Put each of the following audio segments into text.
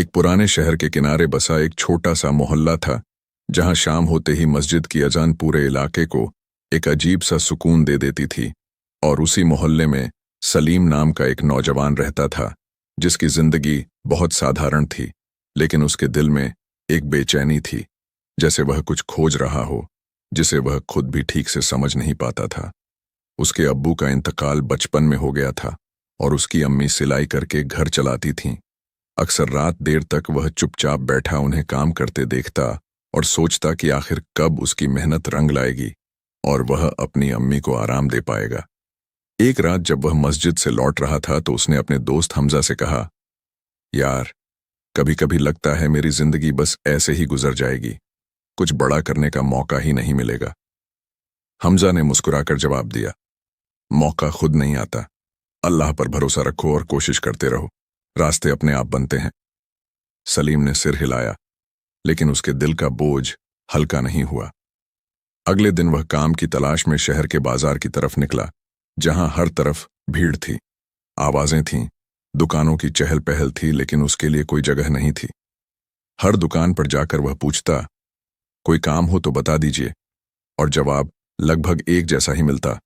एक पुराने शहर के किनारे बसा एक छोटा सा मोहल्ला था, जहां शाम होते ही मस्जिद की अजान पूरे इलाके को एक अजीब सा सुकून दे देती थी। और उसी मोहल्ले में सलीम नाम का एक नौजवान रहता था, जिसकी जिंदगी बहुत साधारण थी, लेकिन उसके दिल में एक बेचैनी थी, जैसे वह कुछ खोज रहा हो, जिसे वह खुद भी ठीक से समझ नहीं पाता था। उसके अब्बू का इंतकाल बचपन में हो गया था और उसकी अम्मी सिलाई करके घर चलाती थीं। अक्सर रात देर तक वह चुपचाप बैठा उन्हें काम करते देखता और सोचता कि आखिर कब उसकी मेहनत रंग लाएगी और वह अपनी अम्मी को आराम दे पाएगा। एक रात जब वह मस्जिद से लौट रहा था तो उसने अपने दोस्त हमजा से कहा, यार, कभी कभी लगता है मेरी जिंदगी बस ऐसे ही गुजर जाएगी, कुछ बड़ा करने का मौका ही नहीं मिलेगा। हमजा ने मुस्कुराकर जवाब दिया, मौका खुद नहीं आता, अल्लाह पर भरोसा रखो और कोशिश करते रहो, रास्ते अपने आप बनते हैं। सलीम ने सिर हिलाया, लेकिन उसके दिल का बोझ हल्का नहीं हुआ। अगले दिन वह काम की तलाश में शहर के बाजार की तरफ निकला, जहां हर तरफ भीड़ थी, आवाजें थीं, दुकानों की चहल पहल थी, लेकिन उसके लिए कोई जगह नहीं थी। हर दुकान पर जाकर वह पूछता, कोई काम हो तो बता दीजिए, और जवाब लगभग एक जैसा ही मिलता,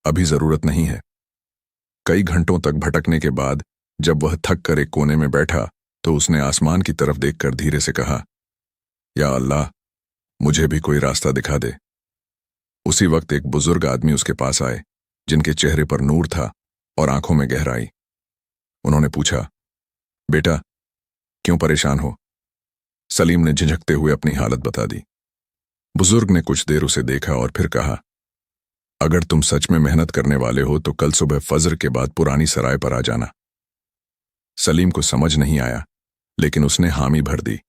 अभी जरूरत नहीं है। कई घंटों तक भटकने के बाद जब वह थक कर एक कोने में बैठा तो उसने आसमान की तरफ देखकर धीरे से कहा, या अल्लाह, मुझे भी कोई रास्ता दिखा दे। उसी वक्त एक बुजुर्ग आदमी उसके पास आए, जिनके चेहरे पर नूर था और आंखों में गहराई। उन्होंने पूछा, बेटा, क्यों परेशान हो? सलीम ने झिझकते हुए अपनी हालत बता दी। बुजुर्ग ने कुछ देर उसे देखा और फिर कहा, अगर तुम सच में मेहनत करने वाले हो तो कल सुबह फजर के बाद पुरानी सराय पर आ जाना। सलीम को समझ नहीं आया, लेकिन उसने हामी भर दी।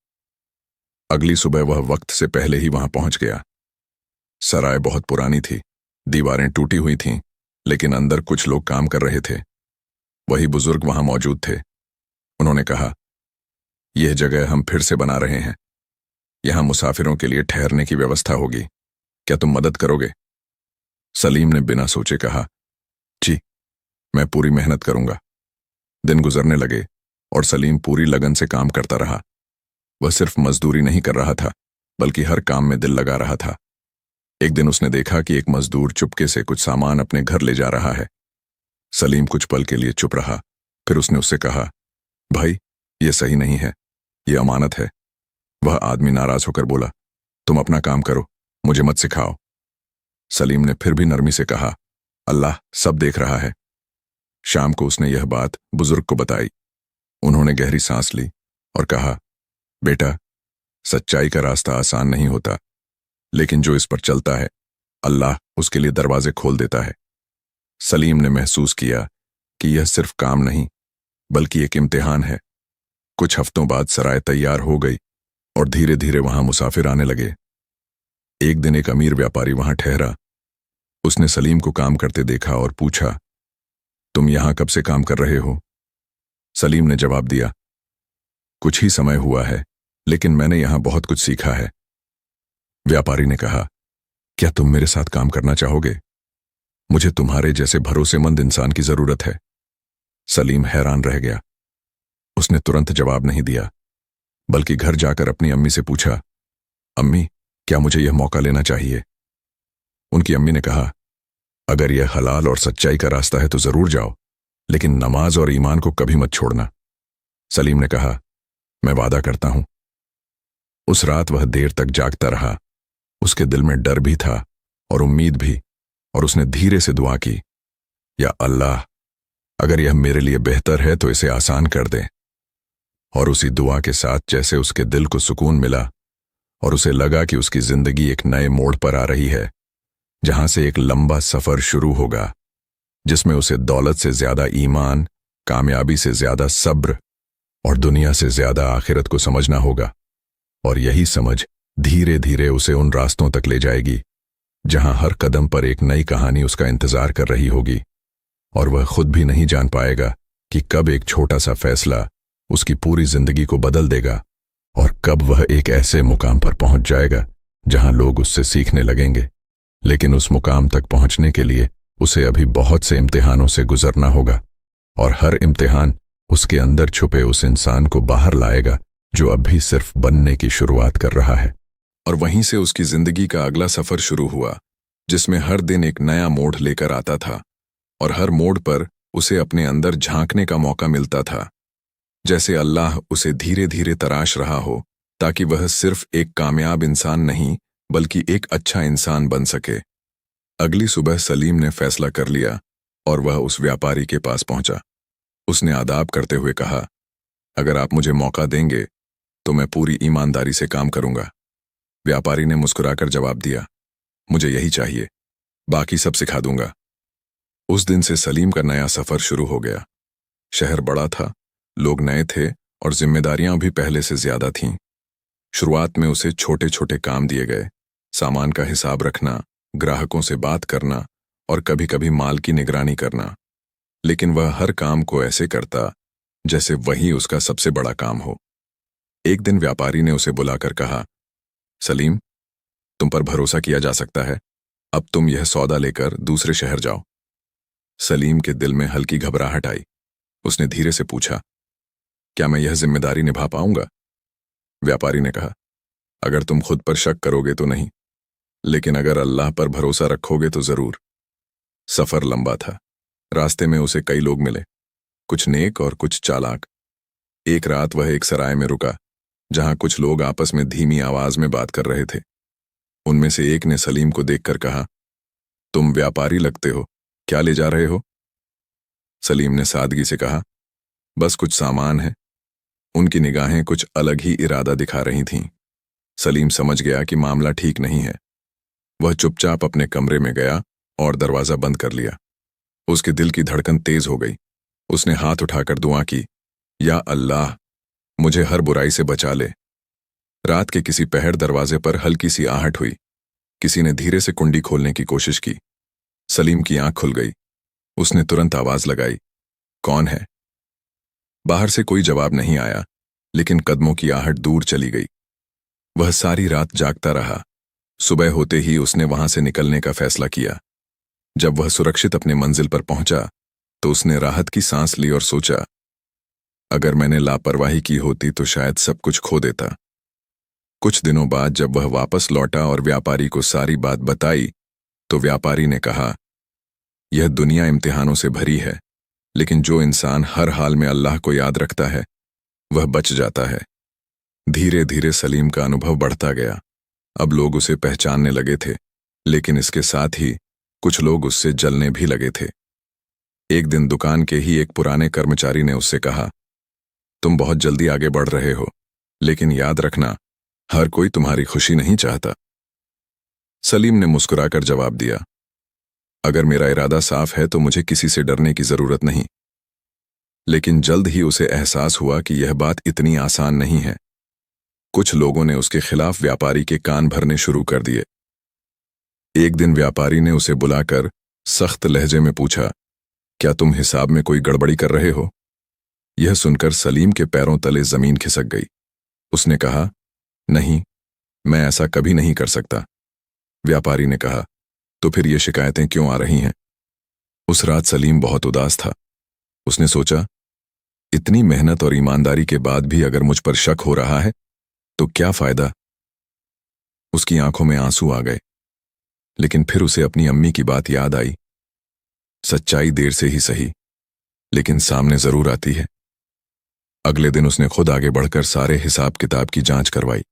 अगली सुबह वह वक्त से पहले ही वहां पहुंच गया। सराय बहुत पुरानी थी, दीवारें टूटी हुई थीं, लेकिन अंदर कुछ लोग काम कर रहे थे। वही बुजुर्ग वहां मौजूद थे। उन्होंने कहा, यह जगह हम फिर से बना रहे हैं, यहां मुसाफिरों के लिए ठहरने की व्यवस्था होगी, क्या तुम मदद करोगे? सलीम ने बिना सोचे कहा, जी, मैं पूरी मेहनत करूंगा। दिन गुजरने लगे और सलीम पूरी लगन से काम करता रहा। वह सिर्फ मजदूरी नहीं कर रहा था, बल्कि हर काम में दिल लगा रहा था। एक दिन उसने देखा कि एक मजदूर चुपके से कुछ सामान अपने घर ले जा रहा है। सलीम कुछ पल के लिए चुप रहा, फिर उसने उससे कहा, भाई, यह सही नहीं है, यह अमानत है। वह आदमी नाराज होकर बोला, तुम अपना काम करो, मुझे मत सिखाओ। सलीम ने फिर भी नरमी से कहा, अल्लाह सब देख रहा है। शाम को उसने यह बात बुजुर्ग को बताई। उन्होंने गहरी सांस ली और कहा, बेटा, सच्चाई का रास्ता आसान नहीं होता, लेकिन जो इस पर चलता है, अल्लाह उसके लिए दरवाजे खोल देता है। सलीम ने महसूस किया कि यह सिर्फ काम नहीं, बल्कि एक इम्तिहान है। कुछ हफ्तों बाद सराय तैयार हो गई और धीरे धीरे वहां मुसाफिर आने लगे। एक दिन एक अमीर व्यापारी वहां ठहरा। उसने सलीम को काम करते देखा और पूछा, तुम यहां कब से काम कर रहे हो? सलीम ने जवाब दिया, कुछ ही समय हुआ है, लेकिन मैंने यहां बहुत कुछ सीखा है। व्यापारी ने कहा, क्या तुम मेरे साथ काम करना चाहोगे? मुझे तुम्हारे जैसे भरोसेमंद इंसान की जरूरत है। सलीम हैरान रह गया। उसने तुरंत जवाब नहीं दिया, बल्कि घर जाकर अपनी अम्मी से पूछा, अम्मी, क्या मुझे यह मौका लेना चाहिए? उनकी अम्मी ने कहा, अगर यह हलाल और सच्चाई का रास्ता है तो जरूर जाओ, लेकिन नमाज और ईमान को कभी मत छोड़ना। सलीम ने कहा, मैं वादा करता हूं। उस रात वह देर तक जागता रहा। उसके दिल में डर भी था और उम्मीद भी, और उसने धीरे से दुआ की, या अल्लाह, अगर यह मेरे लिए बेहतर है तो इसे आसान कर दे। और उसी दुआ के साथ जैसे उसके दिल को सुकून मिला और उसे लगा कि उसकी जिंदगी एक नए मोड़ पर आ रही है, जहां से एक लंबा सफर शुरू होगा, जिसमें उसे दौलत से ज्यादा ईमान, कामयाबी से ज्यादा सब्र और दुनिया से ज्यादा आखिरत को समझना होगा। और यही समझ धीरे धीरे उसे उन रास्तों तक ले जाएगी जहां हर कदम पर एक नई कहानी उसका इंतजार कर रही होगी, और वह खुद भी नहीं जान पाएगा कि कब एक छोटा सा फैसला उसकी पूरी जिंदगी को बदल देगा और कब वह एक ऐसे मुकाम पर पहुंच जाएगा जहां लोग उससे सीखने लगेंगे। लेकिन उस मुकाम तक पहुंचने के लिए उसे अभी बहुत से इम्तिहानों से गुजरना होगा, और हर इम्तिहान उसके अंदर छुपे उस इंसान को बाहर लाएगा जो अब भी सिर्फ बनने की शुरुआत कर रहा है। और वहीं से उसकी जिंदगी का अगला सफर शुरू हुआ, जिसमें हर दिन एक नया मोड़ लेकर आता था और हर मोड़ पर उसे अपने अंदर झांकने का मौका मिलता था, जैसे अल्लाह उसे धीरे धीरे तराश रहा हो ताकि वह सिर्फ एक कामयाब इंसान नहीं बल्कि एक अच्छा इंसान बन सके। अगली सुबह सलीम ने फैसला कर लिया और वह उस व्यापारी के पास पहुंचा। उसने आदाब करते हुए कहा, अगर आप मुझे मौका देंगे तो मैं पूरी ईमानदारी से काम करूंगा। व्यापारी ने मुस्कुराकर जवाब दिया, मुझे यही चाहिए, बाकी सब सिखा दूंगा। उस दिन से सलीम का नया सफर शुरू हो गया। शहर बड़ा था, लोग नए थे और जिम्मेदारियां भी पहले से ज्यादा थीं। शुरुआत में उसे छोटे छोटे काम दिए गए, सामान का हिसाब रखना, ग्राहकों से बात करना और कभी कभी माल की निगरानी करना। लेकिन वह हर काम को ऐसे करता जैसे वही उसका सबसे बड़ा काम हो। एक दिन व्यापारी ने उसे बुलाकर कहा, सलीम, तुम पर भरोसा किया जा सकता है, अब तुम यह सौदा लेकर दूसरे शहर जाओ। सलीम के दिल में हल्की घबराहट आई। उसने धीरे से पूछा, क्या मैं यह जिम्मेदारी निभा पाऊंगा? व्यापारी ने कहा, अगर तुम खुद पर शक करोगे तो नहीं, लेकिन अगर अल्लाह पर भरोसा रखोगे तो जरूर। सफर लंबा था। रास्ते में उसे कई लोग मिले, कुछ नेक और कुछ चालाक। एक रात वह एक सराय में रुका जहां कुछ लोग आपस में धीमी आवाज में बात कर रहे थे। उनमें से एक ने सलीम को देखकर कहा, तुम व्यापारी लगते हो, क्या ले जा रहे हो? सलीम ने सादगी से कहा, बस कुछ सामान है। उनकी निगाहें कुछ अलग ही इरादा दिखा रही थीं। सलीम समझ गया कि मामला ठीक नहीं है। वह चुपचाप अपने कमरे में गया और दरवाजा बंद कर लिया। उसके दिल की धड़कन तेज हो गई। उसने हाथ उठाकर दुआ की, या अल्लाह, मुझे हर बुराई से बचा ले। रात के किसी पहर दरवाजे पर हल्की सी आहट हुई। किसी ने धीरे से कुंडी खोलने की कोशिश की। सलीम की आंख खुल गई। उसने तुरंत आवाज लगाई, कौन है? बाहर से कोई जवाब नहीं आया, लेकिन कदमों की आहट दूर चली गई। वह सारी रात जागता रहा। सुबह होते ही उसने वहां से निकलने का फैसला किया। जब वह सुरक्षित अपने मंजिल पर पहुंचा तो उसने राहत की सांस ली और सोचा, अगर मैंने लापरवाही की होती तो शायद सब कुछ खो देता। कुछ दिनों बाद जब वह वापस लौटा और व्यापारी को सारी बात बताई तो व्यापारी ने कहा, यह दुनिया इम्तिहानों से भरी है, लेकिन जो इंसान हर हाल में अल्लाह को याद रखता है वह बच जाता है। धीरे धीरे सलीम का अनुभव बढ़ता गया। अब लोग उसे पहचानने लगे थे, लेकिन इसके साथ ही कुछ लोग उससे जलने भी लगे थे। एक दिन दुकान के ही एक पुराने कर्मचारी ने उससे कहा, तुम बहुत जल्दी आगे बढ़ रहे हो, लेकिन याद रखना, हर कोई तुम्हारी खुशी नहीं चाहता। सलीम ने मुस्कुराकर जवाब दिया, अगर मेरा इरादा साफ है तो मुझे किसी से डरने की जरूरत नहीं। लेकिन जल्द ही उसे एहसास हुआ कि यह बात इतनी आसान नहीं है। कुछ लोगों ने उसके खिलाफ व्यापारी के कान भरने शुरू कर दिए। एक दिन व्यापारी ने उसे बुलाकर सख्त लहजे में पूछा, क्या तुम हिसाब में कोई गड़बड़ी कर रहे हो? यह सुनकर सलीम के पैरों तले जमीन खिसक गई। उसने कहा, नहीं, मैं ऐसा कभी नहीं कर सकता। व्यापारी ने कहा, तो फिर ये शिकायतें क्यों आ रही हैं? उस रात सलीम बहुत उदास था। उसने सोचा, इतनी मेहनत और ईमानदारी के बाद भी अगर मुझ पर शक हो रहा है तो क्या फायदा? उसकी आंखों में आंसू आ गए। लेकिन फिर उसे अपनी अम्मी की बात याद आई, सच्चाई देर से ही सही, लेकिन सामने जरूर आती है। अगले दिन उसने खुद आगे बढ़कर सारे हिसाब किताब की जांच करवाई।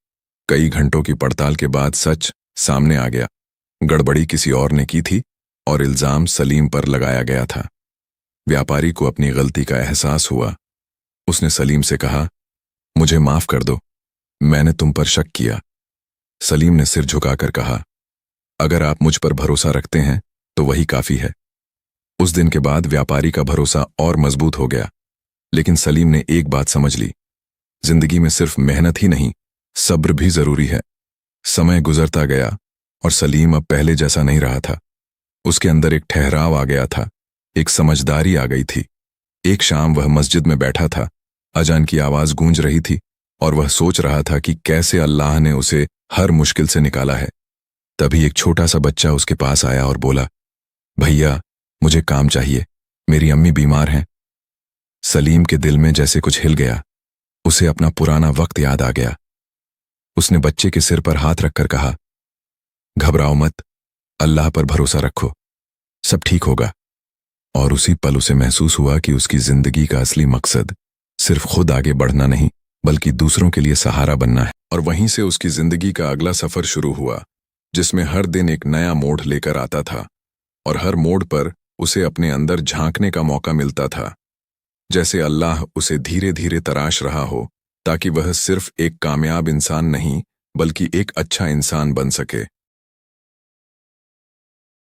कई घंटों की पड़ताल के बाद सच सामने आ गया। गड़बड़ी किसी और ने की थी और इल्जाम सलीम पर लगाया गया था। व्यापारी को अपनी गलती का एहसास हुआ। उसने सलीम से कहा, मुझे माफ कर दो, मैंने तुम पर शक किया। सलीम ने सिर झुकाकर कहा, अगर आप मुझ पर भरोसा रखते हैं तो वही काफी है। उस दिन के बाद व्यापारी का भरोसा और मजबूत हो गया। लेकिन सलीम ने एक बात समझ ली, जिंदगी में सिर्फ मेहनत ही नहीं, सब्र भी जरूरी है। समय गुजरता गया और सलीम अब पहले जैसा नहीं रहा था। उसके अंदर एक ठहराव आ गया था, एक समझदारी आ गई थी। एक शाम वह मस्जिद में बैठा था, अजान की आवाज गूंज रही थी और वह सोच रहा था कि कैसे अल्लाह ने उसे हर मुश्किल से निकाला है। तभी एक छोटा सा बच्चा उसके पास आया और बोला, भैया, मुझे काम चाहिए, मेरी अम्मी बीमार हैं। सलीम के दिल में जैसे कुछ हिल गया। उसे अपना पुराना वक्त याद आ गया। उसने बच्चे के सिर पर हाथ रखकर कहा, घबराओ मत, अल्लाह पर भरोसा रखो, सब ठीक होगा। और उसी पल उसे महसूस हुआ कि उसकी जिंदगी का असली मकसद सिर्फ खुद आगे बढ़ना नहीं, बल्कि दूसरों के लिए सहारा बनना है। और वहीं से उसकी जिंदगी का अगला सफर शुरू हुआ, जिसमें हर दिन एक नया मोड़ लेकर आता था और हर मोड़ पर उसे अपने अंदर झांकने का मौका मिलता था, जैसे अल्लाह उसे धीरे धीरे तराश रहा हो, ताकि वह सिर्फ एक कामयाब इंसान नहीं बल्कि एक अच्छा इंसान बन सके।